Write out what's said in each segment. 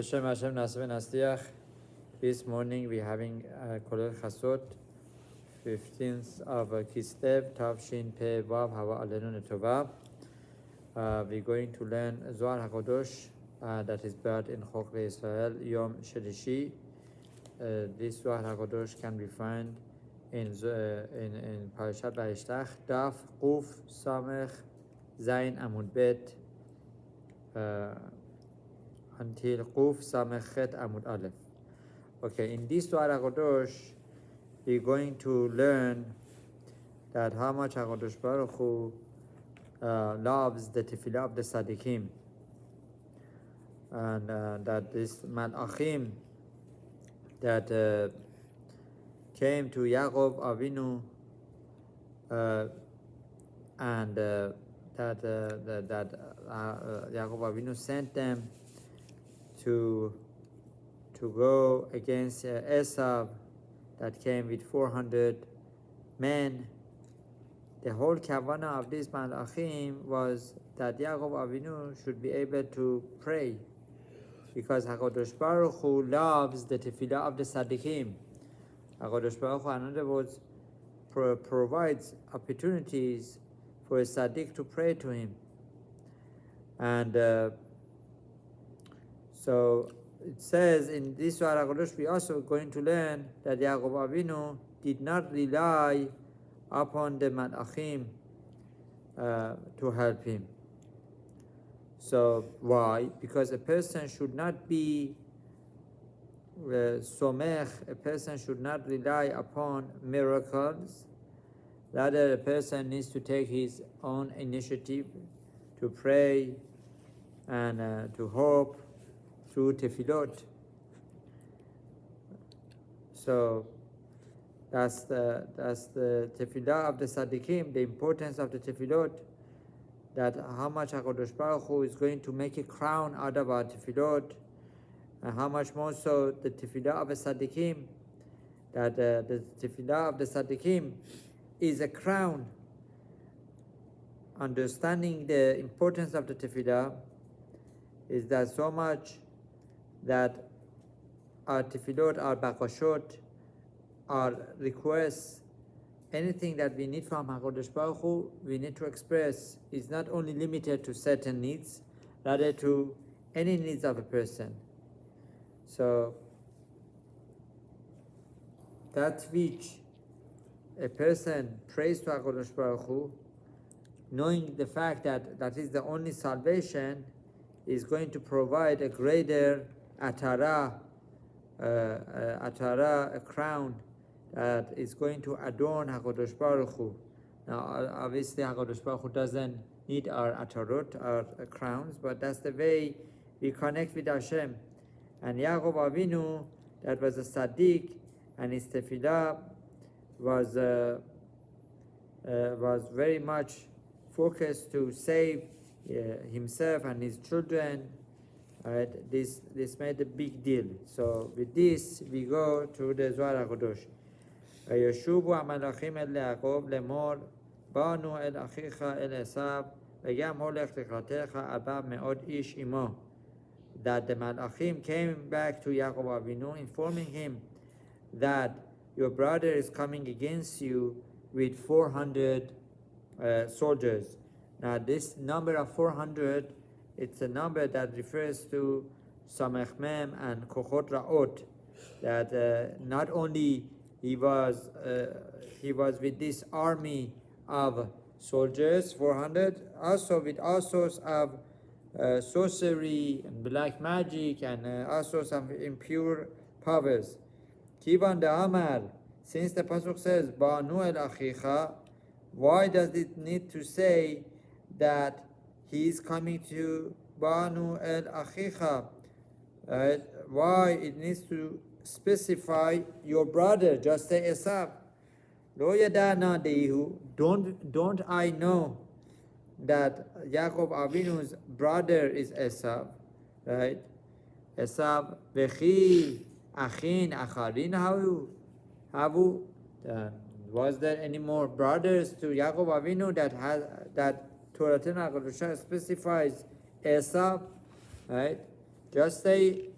B'Shem Hashem Naseh V'Nastiach. This morning we're having Kolel Chasot, 15th of Kislev, Tavshin Pei Vav Hava Alenu Netova. We're going to learn Zohar Haghadosh that is brought in Chok Israel Yom Cherishing. This Zohar Haghadosh can be found in Parashat Vayishlach, Daf Quf Samech Zayin Amud Bet until Quf Samech Chet Amud Aleph. Okay, in this Zohar Haghadosh, we're going to learn that how much Hakadosh Baruch Hu loves the Tefillot of the Sadighim, and that this Malachim that came to Yaghov Avinu and that Yaghov Avinu sent them to go against Esav that came with 400 men. The whole kavanah of this malachim was that Yaghov Avinu should be able to pray, because Hakadosh Baruch Hu loves the Tefillot of the Sadighim. Hakadosh Baruch Hu, in other words, provides opportunities for a Tzaddik to pray to him. And so it says in this Zohar Haghadosh, we also going to learn that Yaghov Avinu did not rely upon the Malachim to help him. So why? Because a person should not be somech, a person should not rely upon miracles. Rather, a person needs to take his own initiative to pray and to hope through tefillot. So that's the tefillah of the Sadighim, the importance of the tefillot, that how much HaKadosh Baruch Hu is going to make a crown out of our tefillot, and how much more so the tefillah of the Sadighim, that the tefillah of the Sadighim is a crown. Understanding the importance of the tefillah is that so much that our tefillot, our bakashot, our requests, anything that we need from HaKadosh Baruch Hu, we need to express, is not only limited to certain needs, rather to any needs of a person. So that which a person prays to HaKadosh Baruch Hu, knowing the fact that that is the only salvation, is going to provide a greater atara, a crown that is going to adorn HaKadosh Baruch Hu. Now, obviously, HaKadosh Baruch Hu doesn't need our atarot, our crowns, but that's the way we connect with Hashem. And Yaghov Avinu, that was a Tzaddik, and his tefillah was very much focused to save himself and his children. Right? This made a big deal. So with this, we go to the Zohar Haghadosh. וישובו המלאכים אל יעקב לאמור, באנו אל אחיך אל עשיו, וגם הולך לקראתך 400 איש עמו. That the Malachim came back to Yaghov Avinu, informing him that your brother is coming against you with 400 soldiers. Now this number of 400, it's a number that refers to Samech Mem and Kochot Ra'ot, that not only he was with this army of soldiers, 400, also with all sorts of sorcery and black magic and all sorts of impure powers. Kivan de Amar, since the pasuk says Banu el Achicha, why does it need to say that he is coming to Banu el Achicha? Why it needs to specify your brother? Just say Esav. Lo yadana deihu. Don't I know that Yaghov Avinu's brother is Esav, right? Esav vechi achin acharin havu. Was there any more brothers to Yaghov Avinu that Torah HaKadosh specifies Esav, right? Just say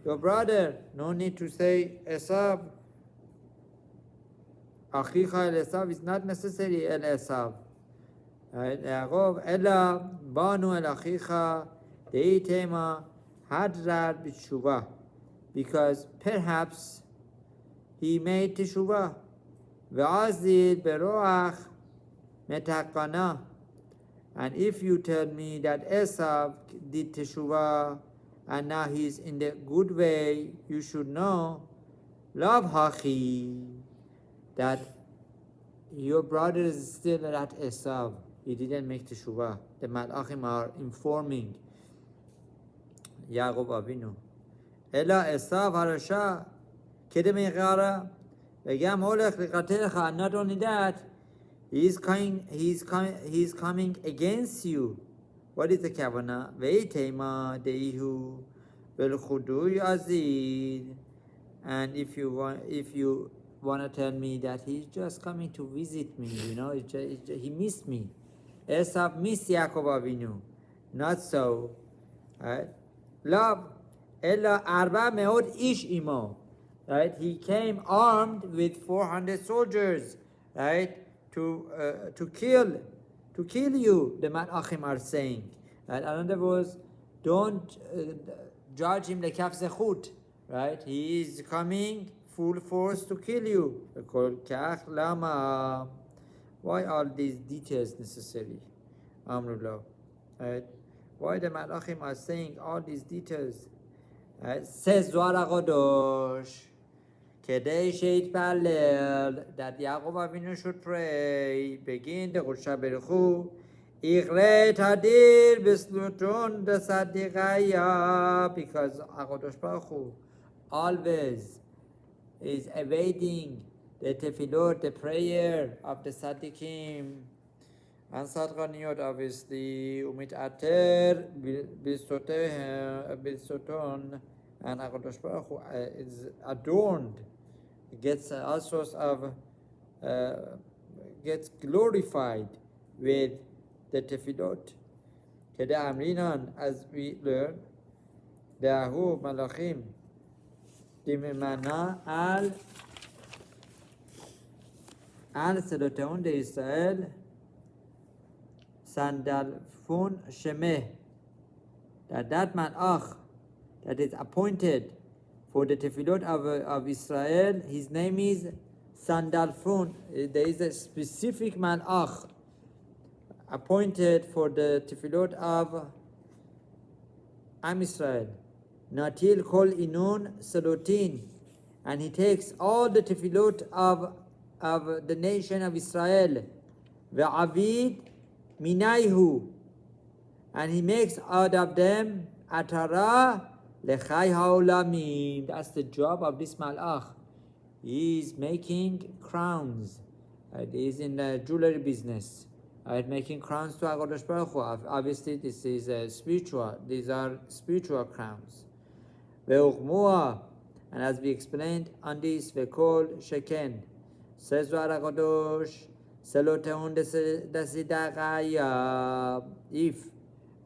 your brother. No need to say Esav. Achicha el Esav is not necessary el Esav. Yaghov ela banu el achicha deitema hadrar b'tshuva, because perhaps he made teshuvah. Ve'azil beroach metakana. And if you tell me that Esav did teshuvah and now he's in the good way, you should know, Lav hachi, that your brother is still at Esav. He didn't make teshuvah. The Malachim are informing Yaghov Avinu. Ela Esav harasha kedem yigara v'gam holech liqatelcha. And not only that, he's coming against you. What is the kavanah? Ve'itema deihu v'lchudu yazid. And if you want to tell me that he's just coming to visit me, he missed me. Esav missed Yaghov Avinu. Not so. Right? Love. Ella arba meod ish imo. Right? He came armed with 400 soldiers. Right? To kill you, the Malachim are saying. Right? In other words, don't judge him like zechut. Right? He is coming full force to kill you. Why are these details necessary? Amrullah. Right? Why the Malachim are saying all these details? Right? Says Zohar Haghadosh, Kedei sheitpalel, that Yaghov Avinu should pray, begin the Chosha Beruchu, Ichret hadir b'sluton the Sadighim, because Haghadosh Baruch Hu always is awaiting the Tefillot, the prayer of the Tzaddikim, and Sadghaniyot, obviously, Umit Ater b'soton, and Haggadosh Baruch Hu is adorned, gets all sorts of, gets glorified with the Tefillot. Kede Amrinan, as we learn, De'ahu Malachim, Dimimana al Tzalosaihon de Israel, Sandalfun Shemeh, that Malach that is appointed for the Tefillot of Israel, his name is Sandalfun. There is a specific Malach appointed for the Tefillot of Am Israel. Natil Kol Inun Sadotin, and he takes all the Tefillot of the nation of Israel, Ve'avid Minaihu, and he makes out of them Atara Lechai Haolamim. That's the job of this Malach. He is making crowns. He is in the jewelry business. Making crowns to Haggadosh Baruch Hu. Obviously, this is spiritual. These are spiritual crowns. Ve'uchmua, and as we explained on this, Ve'kol Sheken, says Zohar Haghadosh, Tzalosaihon de Sadighim, if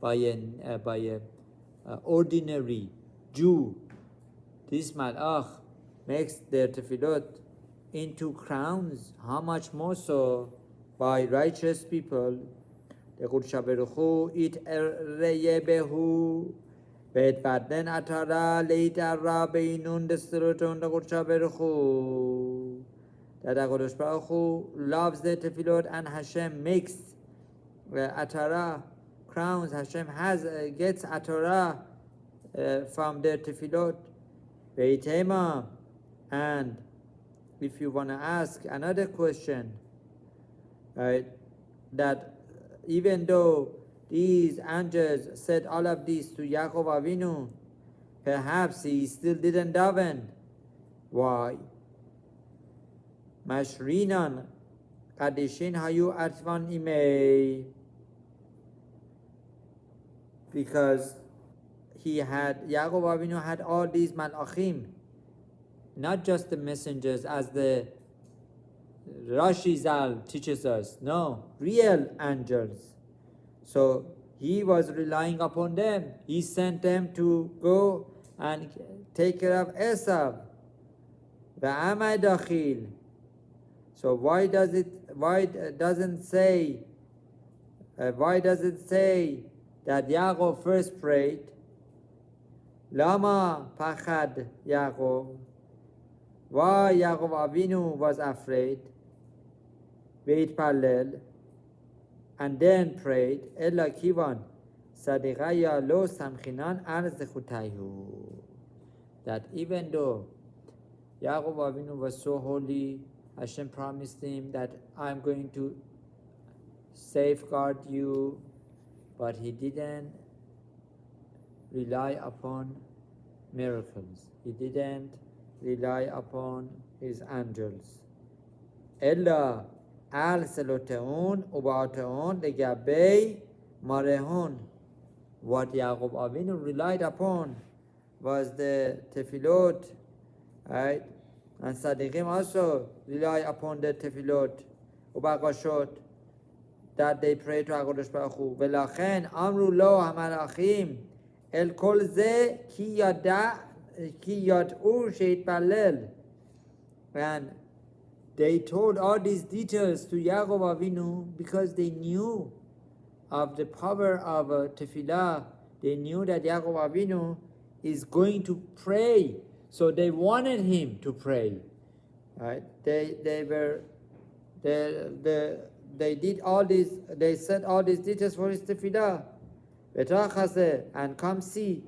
by an ordinary Jew, this Malach makes their Tefillot into crowns, how much more so by righteous people? The Chosha Beruchu it reyebehu bet baden atara leitara beinun the Tzalosaihon the Chosha Beruchu, that Haggadosh Baruch Hu loves the Tefillot and Hashem makes atara crowns. Hashem gets atara from the Tefillot. Veitema. And if you want to ask another question, right, that even though these angels said all of this to Yaghov Avinu, perhaps he still didn't daven. Why? Mashrinan Kadishin Hayu Atvan Imei, because Yaghov Avinu had all these Malachim, not just the messengers as the Rashi Zal teaches us, no, real angels. So he was relying upon them. He sent them to go and take care of Esav. Ve'amay dachil. So why does it say that Yaghov first prayed? Lama pachad Yaghov. Why Yaghov Avinu was afraid? Ve'itpalel, and then prayed. Ella kivan Sadighaya lo samchinan al zechutayu. That even though Yaghov Avinu was so holy, Hashem promised him that I'm going to safeguard you, but he didn't rely upon miracles. He didn't rely upon his angels. Ella al seloteun ubateun legabei marehun. What Yaghov Avinu relied upon was the Tefillot, right? And Sadighim also rely upon the Tefillot ubaqashot that they pray to HaKadosh Baruch Hu. Velachen amru lo hamalachim el kol ze ki yad'u sheitpalel. And they told all these details to Yaghov Avinu because they knew of the power of Tefillah. They knew that Yaghov Avinu is going to pray, so they wanted him to pray. Right? They did all these. They said all these details for his Tefillah. And come see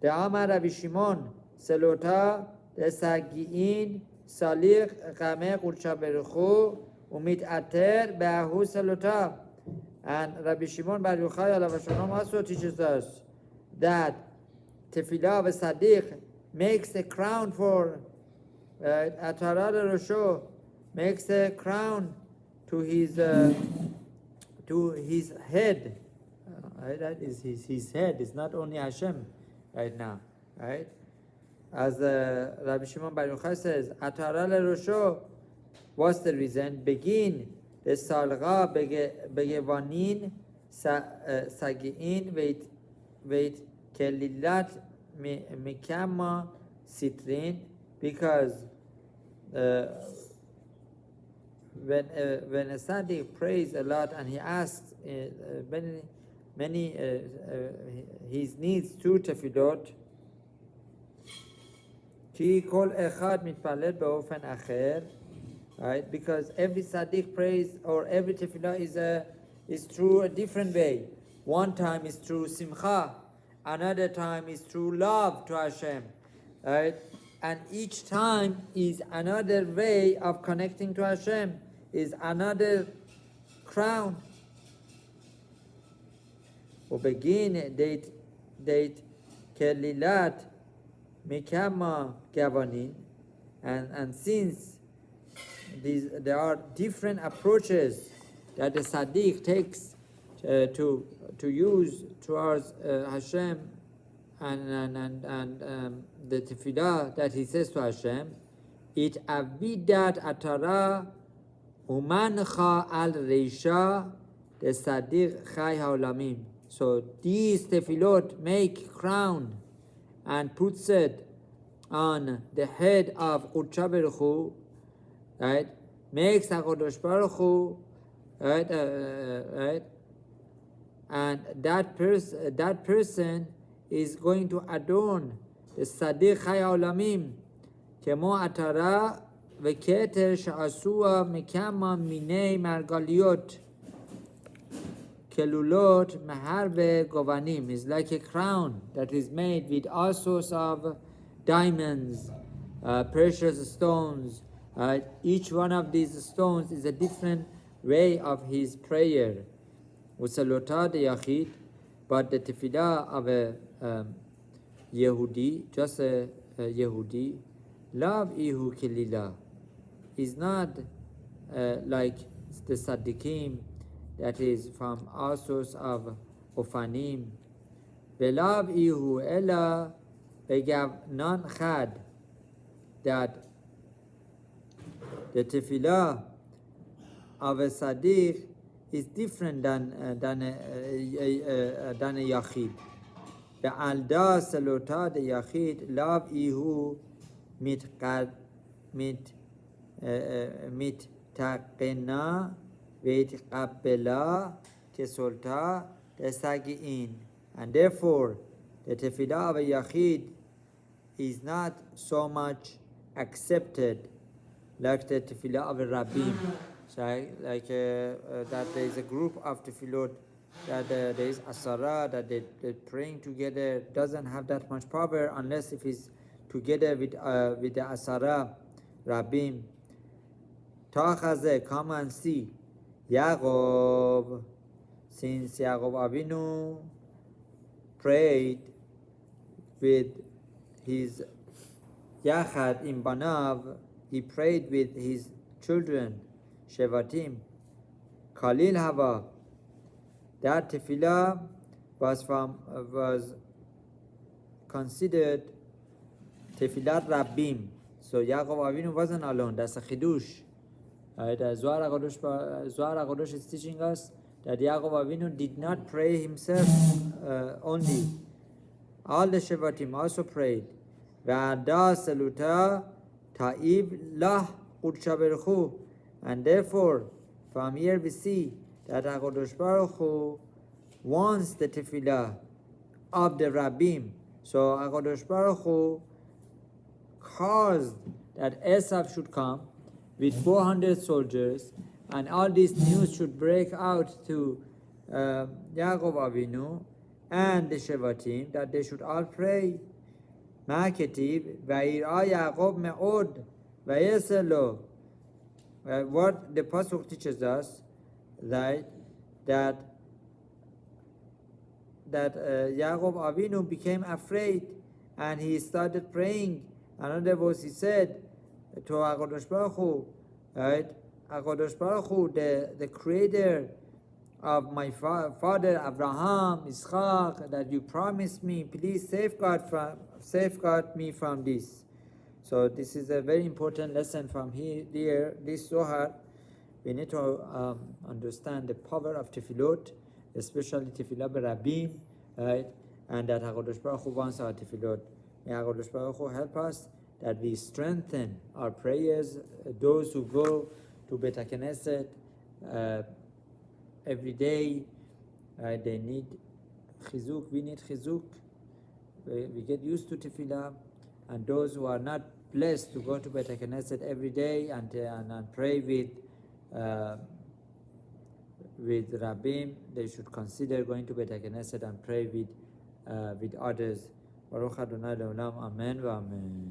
the Amar Rabbi Shimon Selota the Sagiin Salich Gameh Kulcha Beruchu Umit Ater Beahu Selota. And Rabbi Shimon Bar Yochai Alav Shalom also teaches us that Tefillah of Tzaddik makes a crown for Atarar Rosho, makes a crown to his head. That is his head. It's not only Hashem right now, right? As Rabbi Shimon Bar Yochai says, Atarar Rosho. What's the reason? Begin the salga begevanin sagiin wait kelilat mikama sitrin, because when a Tzaddik prays a lot and he asks many his needs to Tefillot, ki kol echad mitpalel beofen acher. Right? Because every Tzaddik prays, or every Tefillah is through a different way. One time is through Simcha, another time is through love to Hashem. Right? And each time is another way of connecting to Hashem, is another crown. Ubegin date kelilat mikama gavanin, and since there are different approaches that the Tzaddik takes to use towards Hashem and the Tefillah that he says to Hashem, it avidat atara umancha al reisha the Tzaddik chai haolamim. So these Tefillot make crown and puts it on the head of Qudsha Baruch Hu, right? Makes HaKadosh Baruch Hu, right? And that person is going to adorn the Tzaddik Chai Olamim, Kemo Atara Veketer Sha'asua Mekama Minei Margaliot Kelulot Maharbe Govanim. Is like a crown that is made with all sorts of diamonds, precious stones. Each one of these stones is a different way of his prayer. Usalota de Yachid, but the Tefillah of a Yehudi, just a Yehudi, love ihu kilila, is not like the Tzaddikim, that is from all sorts of Ofanim. Velav ihu ella begav non chad, that the Tefillah of a Tzaddik is different than a Yachid. ועלדה סלותה דיחיד לאו איהו מתתקנה והתקבלה כסולתה דסגי'ין. And therefore, the Tefillah of a Yachid is not so much accepted like the Tefillah of a Rabbim. So, that there is a group of Tefillot, that there is Asara, that they praying together doesn't have that much power unless if it's together with the Asara, Rabbim. Ta'chaze, come and see. Yaghov, since Yaghov Avinu prayed with his Yachad in Banav, he prayed with his children, Shevatim, Khalil Hava. That tefillah was considered tefillat Rabbim. So Yaghov Avinu wasn't alone. That's a chidush. Zohar Haghadosh is teaching us that Yaghov Avinu did not pray himself only. All the Shevatim also prayed. V'ada saluta ta'ib lah qudsha berchu. And therefore, from here we see that HaKadosh Baruch Hu wants the tefillah of the Rabbim. So HaKadosh Baruch Hu caused that Esav should come with 400 soldiers, and all this news should break out to Yaghov Avinu and the Shevatim that they should all pray. Ma'ketiv va'ira Yaghov me'od va'yeselo. What the pasuk teaches us, right, that Yaghov Avinu became afraid and he started praying. Another verse he said to HaKadosh Baruch Hu, right, HaKadosh Baruch Hu, the creator of my father Abraham, Yitzchak, that you promised me, please safeguard me from this. So this is a very important lesson from here, this Zohar. We need to understand the power of Tefillot, especially Tefillah Rabbim, right? And that HaKadosh Baruch Hu wants our Tefillot. May HaKadosh Baruch Hu help us that we strengthen our prayers. Those who go to Beit HaKnesset every day, they need chizuk, we need chizuk. We get used to Tefillah. And those who are not blessed to go to Beit HaKnesset every day and pray with Rabbim, they should consider going to Beit HaKnesset and pray with others. Baruch Adonai Le'olam. Amen. Amen.